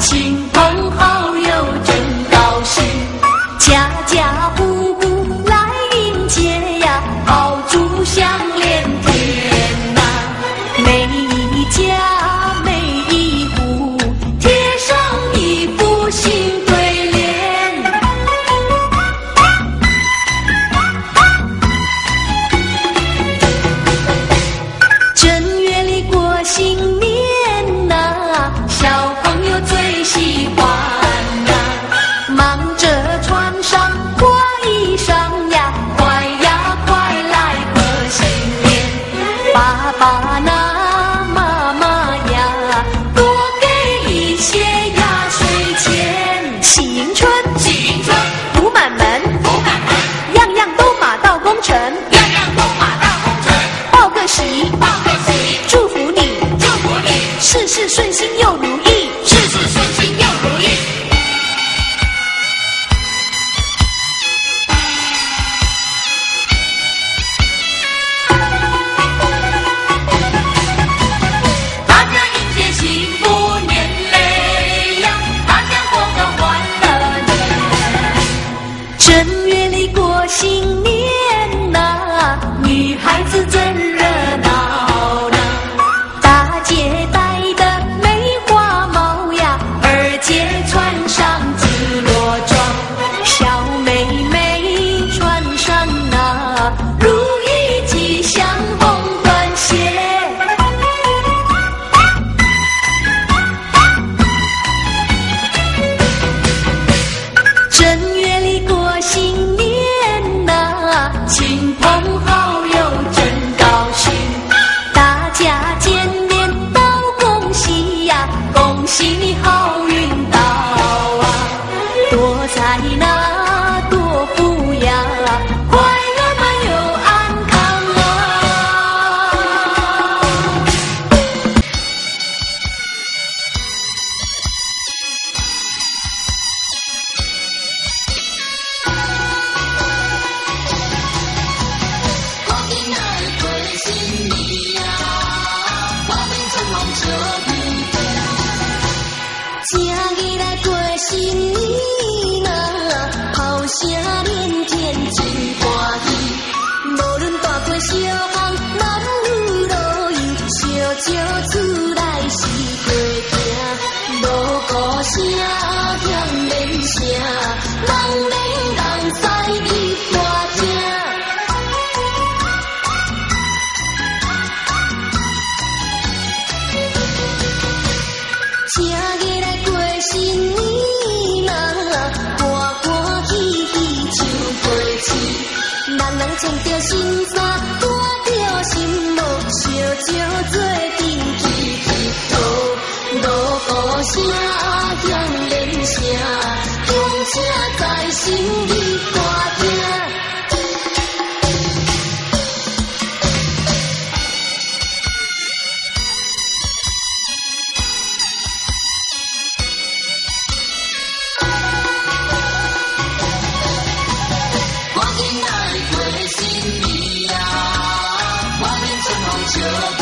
亲朋好友真高兴，家家户户来迎接呀，炮竹响连天呐，每一家每一户贴上一副新对联。正月里过新年呐，小朋友最喜欢呐，忙着穿上花衣裳呀，快呀快来贺新年。爸爸呐，妈妈呀，多给一些压岁钱。喜迎春，喜迎春，福满门，福满门，样样都马到功成，样样都马到功成。报个喜，报个喜，祝福你，祝福你，事事顺心又如意。事事顺心又如意。大家迎接幸福年嘞呀，大家过个欢乐年。正月里过新年呐，女孩子真热闹呢，大姐戴的梅花帽呀，二姐穿上紫罗装，小妹妹穿上那如意吉祥红缎鞋。正月里过新年呐，亲朋好友真高兴，大家见面都恭喜呀，恭喜你好运到啊，多财那多福呀，快乐满又安康啊。我今仔过新年呀，我们春风笑面天。正月来过新年啊，炮声连天真欢喜，无论大街小巷，男女老幼，烧酒厝内是过行，锣鼓声响连声，人连人赛你大声。正月来过新年啊，欢欢喜喜唱歌市，人人穿着新衫，带着新帽，烧酒做阵起起舞，锣鼓声响连声，恭请在心里大听。我今仔过新年呀，我们春风笑。